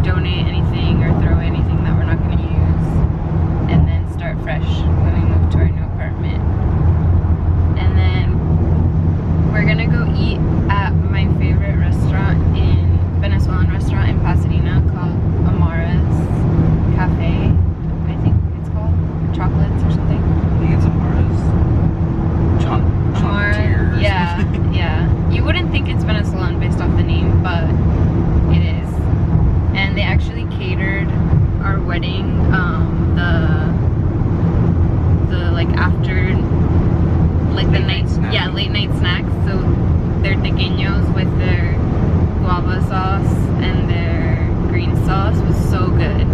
donate anything or throw away anything that we're not going to use, and then start fresh when we move to our new apartment. And then we're gonna go eat at my favorite restaurant Venezuelan restaurant in Pasadena called Amara's Cafe, I think it's called, or Chocolates or something. I think it's Amara's Chocolatiers. Yeah. You wouldn't think it's Venezuelan based off the name, but it is. And they actually catered our wedding, the like after, like the night, late night snacks. So their tequeños with their guava sauce and their green sauce was so good.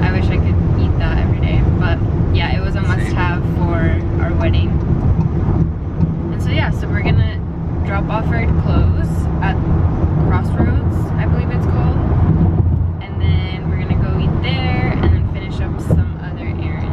I wish I could eat that every day, but yeah, it was a must-have for our wedding. And so yeah, so we're gonna drop off our clothes at Crossroads, I believe it's called, and then we're gonna go eat there and then finish up some other errands.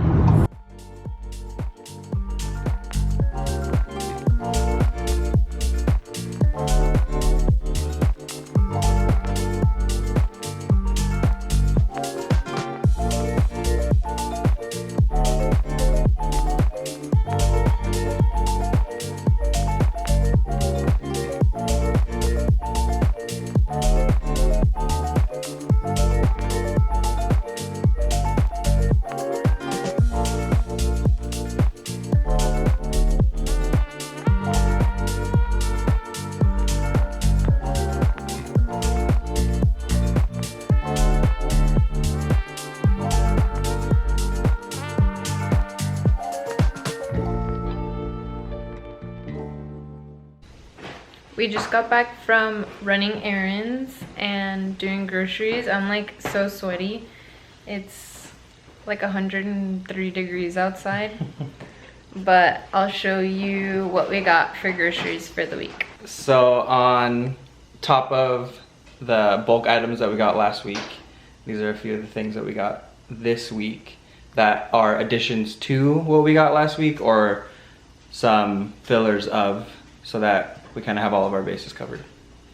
We just got back from running errands and doing groceries. I'm like so sweaty. It's like 103 degrees outside. But I'll show you what we got for groceries for the week. So on top of the bulk items that we got last week, these are a few of the things that we got this week that are additions to what we got last week or some fillers of, so that we kind of have all of our bases covered.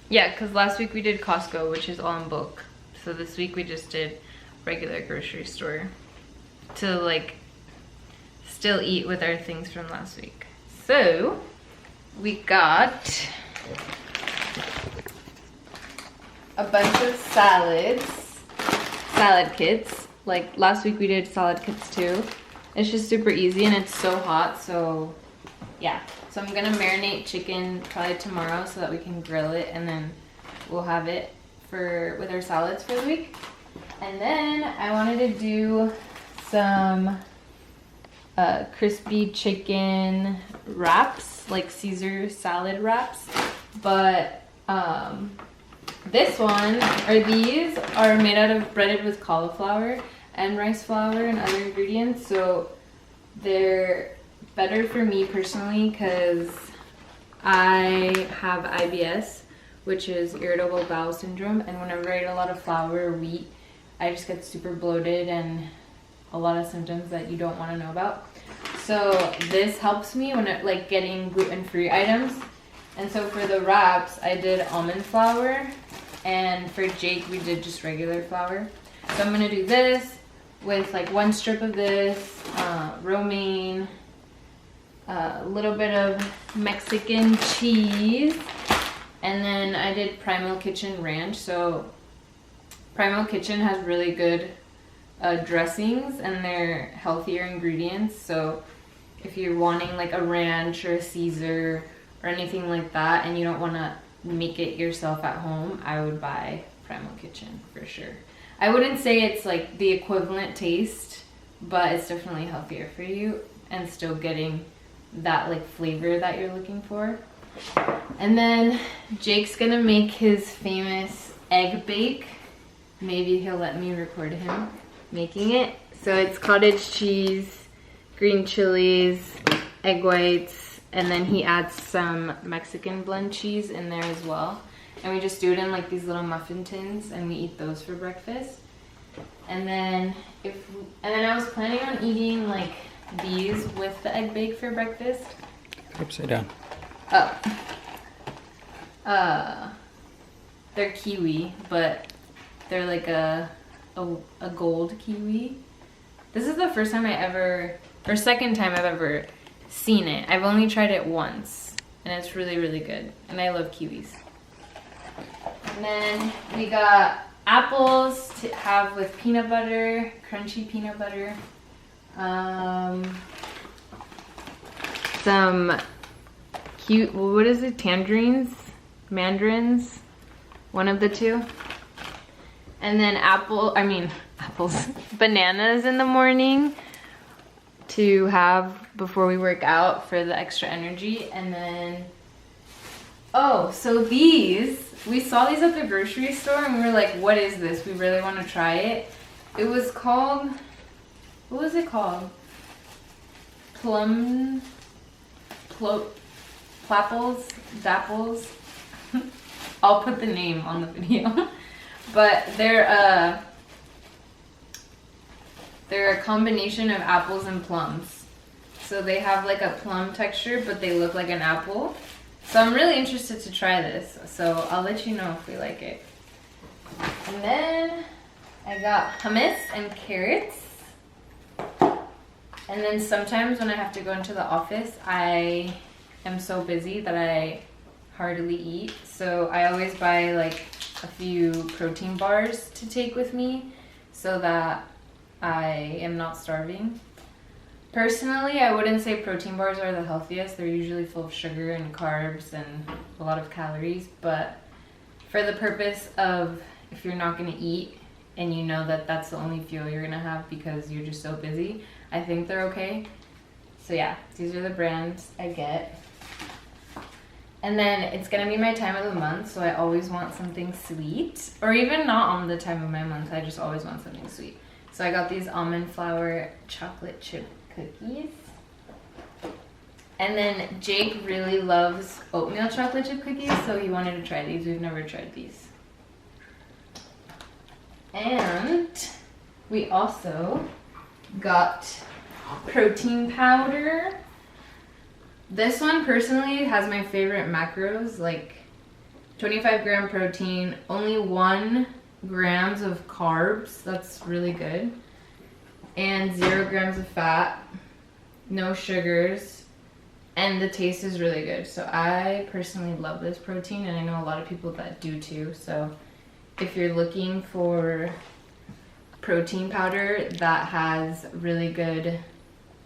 Yeah, because last week we did Costco, which is all in bulk. So this week we just did regular grocery store to like still eat with our things from last week. So we got a bunch of salad kits. Like last week we did salad kits too. It's just super easy and it's so hot, so yeah. So I'm gonna marinate chicken probably tomorrow so that we can grill it and then we'll have it with our salads for the week. And then I wanted to do some crispy chicken wraps, like Caesar salad wraps. But these are made out of breaded with cauliflower and rice flour and other ingredients. So they're better for me personally because I have IBS, which is irritable bowel syndrome, and whenever I eat a lot of flour or wheat, I just get super bloated and a lot of symptoms that you don't want to know about. So this helps me when like getting gluten-free items. And so for the wraps, I did almond flour, and for Jake, we did just regular flour. So I'm gonna do this with like one strip of this, romaine, a little bit of Mexican cheese, and then I did Primal Kitchen ranch. So Primal Kitchen has really good dressings and they're healthier ingredients. So if you're wanting like a ranch or a Caesar or anything like that and you don't want to make it yourself at home, I would buy Primal Kitchen for sure. I wouldn't say it's like the equivalent taste, but it's definitely healthier for you and still getting that like flavor that you're looking for. And then Jake's gonna make his famous egg bake. Maybe he'll let me record him making it. So it's cottage cheese, green chilies, egg whites, and then he adds some Mexican blend cheese in there as well. And we just do it in like these little muffin tins and we eat those for breakfast. And then I was planning on eating like these with the egg bake for breakfast. Upside down. They're kiwi, but They're like a gold kiwi. This is the first time or second time I've ever seen it. I've only tried it once, and it's really, really good. And I love kiwis. And then we got apples to have with peanut butter, crunchy peanut butter. Some cute, what is it, tangerines? Mandarins? One of the two. And then apples, bananas in the morning to have before we work out for the extra energy. And then, oh, so these, we saw these at the grocery store and we were like, what is this? We really want to try it. It was called, what was it called? Plapples, Dapples. I'll put the name on the video. But they're a combination of apples and plums. So they have like a plum texture, but they look like an apple. So I'm really interested to try this. So I'll let you know if we like it. And then I got hummus and carrots. And then sometimes when I have to go into the office, I am so busy that I hardly eat. So I always buy like a few protein bars to take with me so that I am not starving. Personally, I wouldn't say protein bars are the healthiest. They're usually full of sugar and carbs and a lot of calories. But for the purpose of if you're not going to eat and you know that that's the only fuel you're going to have because you're just so busy, I think they're okay. So yeah, these are the brands I get. And then it's gonna be my time of the month, so I always want something sweet. Or even not on the time of my month, I just always want something sweet. So I got these almond flour chocolate chip cookies. And then Jake really loves oatmeal chocolate chip cookies, so he wanted to try these. We've never tried these. And we also got protein powder. This one personally has my favorite macros, like 25-gram protein, only 1 grams of carbs, that's really good, and 0 grams of fat, no sugars, and the taste is really good. So I personally love this protein, and I know a lot of people that do too. So if you're looking for protein powder that has really good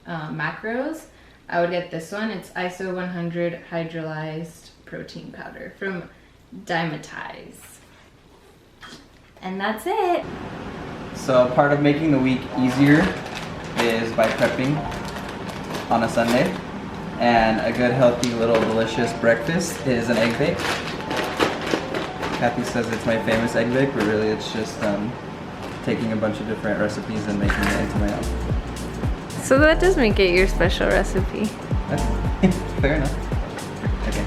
macros, I would get this one. It's ISO 100 hydrolyzed protein powder from Dymatize. And that's it. So part of making the week easier is by prepping on a Sunday. And a good, healthy, little delicious breakfast is an egg bake. Kathy says it's my famous egg bake, but really it's just taking a bunch of different recipes and making it into my own. So that does make it your special recipe. Fair enough. Okay.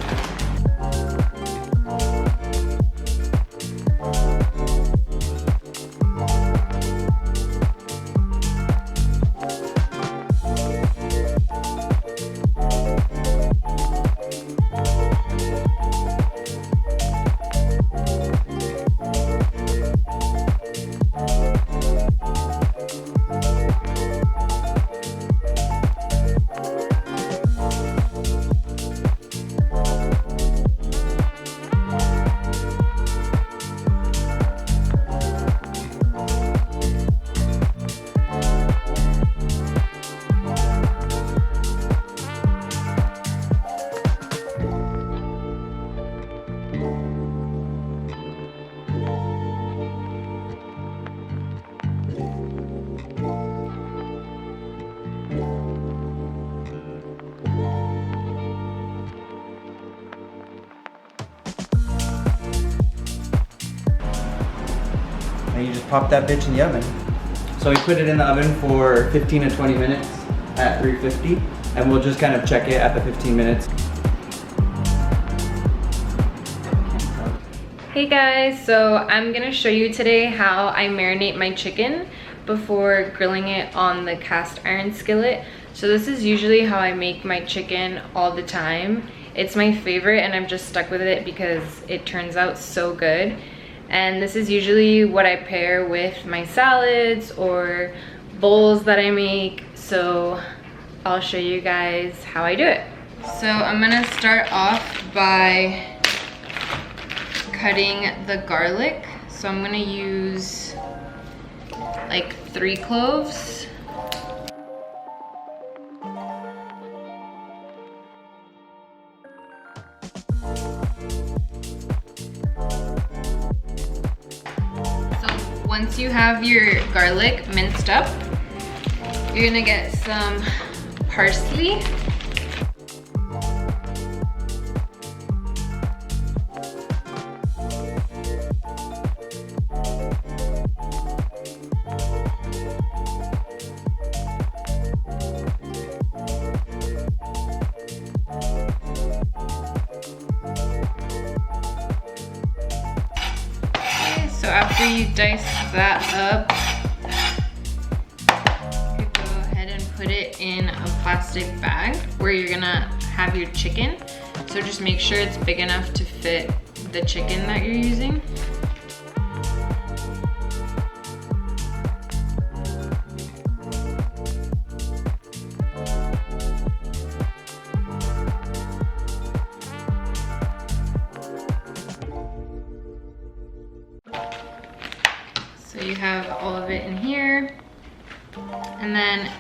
And you just pop that bitch in the oven. So we put it in the oven for 15 to 20 minutes at 350, and we'll just kind of check it at the 15 minutes. Hey guys, so I'm gonna show you today how I marinate my chicken before grilling it on the cast iron skillet. So this is usually how I make my chicken all the time. It's my favorite and I'm just stuck with it because it turns out so good. And this is usually what I pair with my salads or bowls that I make. So I'll show you guys how I do it. So I'm gonna start off by cutting the garlic. So I'm gonna use like 3 cloves. So once you have your garlic minced up, you're gonna get some parsley. So after you dice that up, you could go ahead and put it in a plastic bag where you're gonna have your chicken. So just make sure it's big enough to fit the chicken that you're using. So you have all of it in here. And then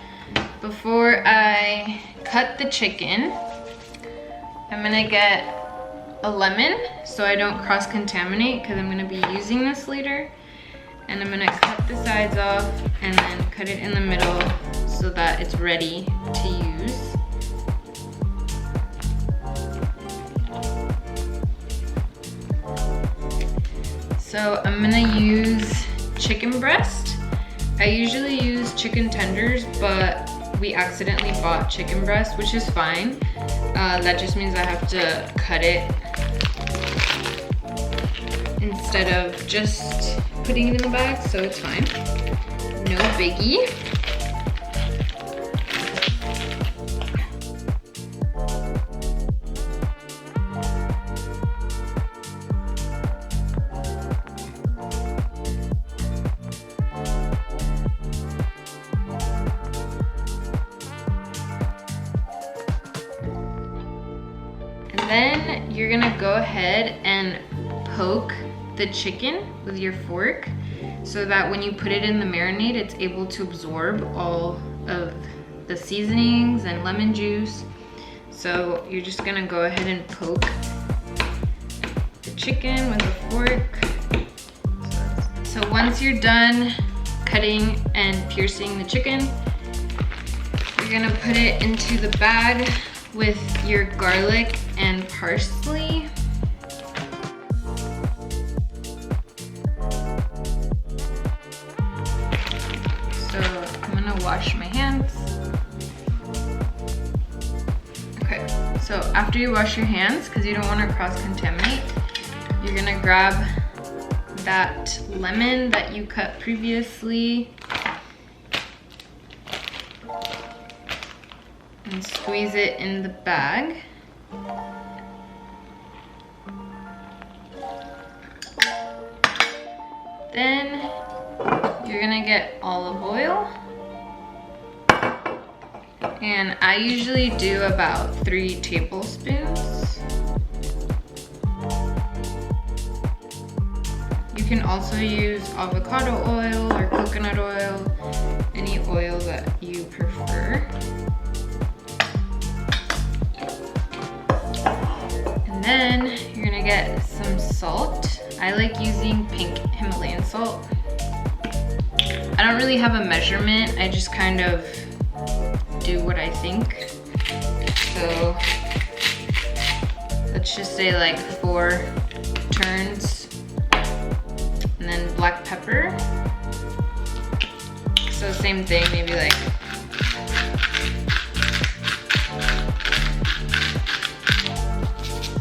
before I cut the chicken, I'm gonna get a lemon so I don't cross-contaminate because I'm gonna be using this later. And I'm gonna cut the sides off and then cut it in the middle so that it's ready to use. So I'm gonna use chicken breast. I usually use chicken tenders, but we accidentally bought chicken breast, which is fine. That just means I have to cut it instead of just putting it in the bag, so it's fine. No biggie. Then you're gonna go ahead and poke the chicken with your fork so that when you put it in the marinade, it's able to absorb all of the seasonings and lemon juice. So you're just gonna go ahead and poke the chicken with a fork. So once you're done cutting and piercing the chicken, you're gonna put it into the bag with your garlic and parsley. So I'm gonna wash my hands. Okay, so after you wash your hands, because you don't want to cross-contaminate, you're gonna grab that lemon that you cut previously and squeeze it in the bag. Then you're gonna get olive oil. And I usually do about 3 tablespoons. You can also use avocado oil or coconut oil, any oil that you prefer. And then you're gonna get some salt. I like using pink Himalayan salt. I don't really have a measurement, I just kind of do what I think. So let's just say like 4 turns. And then black pepper. So same thing, maybe like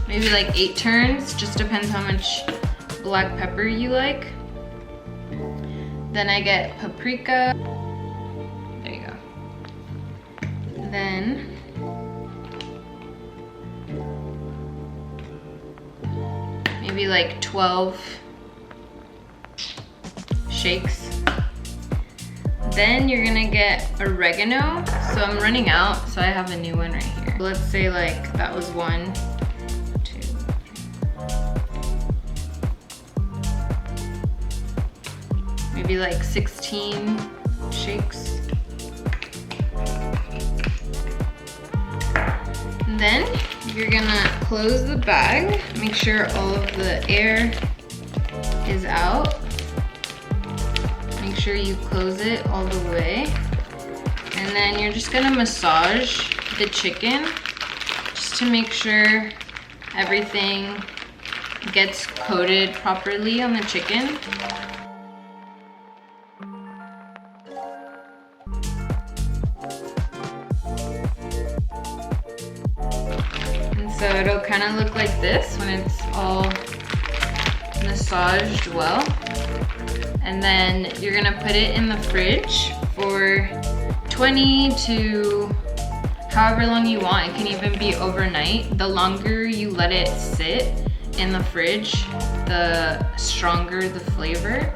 maybe like 8 turns, just depends how much black pepper you like. Then I get paprika. There you go. Then maybe like 12 shakes. Then you're gonna get oregano. So I'm running out, so I have a new one right here. Let's say like that was 1, 2, 3. Maybe like 16 shakes. And then you're gonna close the bag. Make sure all of the air is out. Make sure you close it all the way. And then you're just gonna massage the chicken just to make sure everything gets coated properly on the chicken. And so it'll kind of look like this when it's all massaged well. And then you're gonna put it in the fridge for 20 to however long you want. It can even be overnight. The longer you let it sit in the fridge, the stronger the flavor.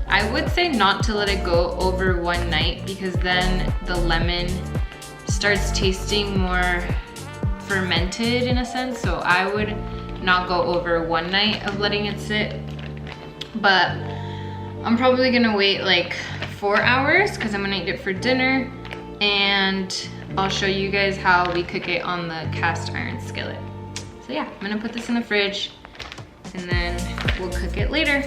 I would say not to let it go over one night because then the lemon starts tasting more fermented in a sense. So I would not go over one night of letting it sit. But I'm probably gonna wait like 4 hours because I'm gonna eat it for dinner, and I'll show you guys how we cook it on the cast iron skillet. So yeah, I'm gonna put this in the fridge and then we'll cook it later.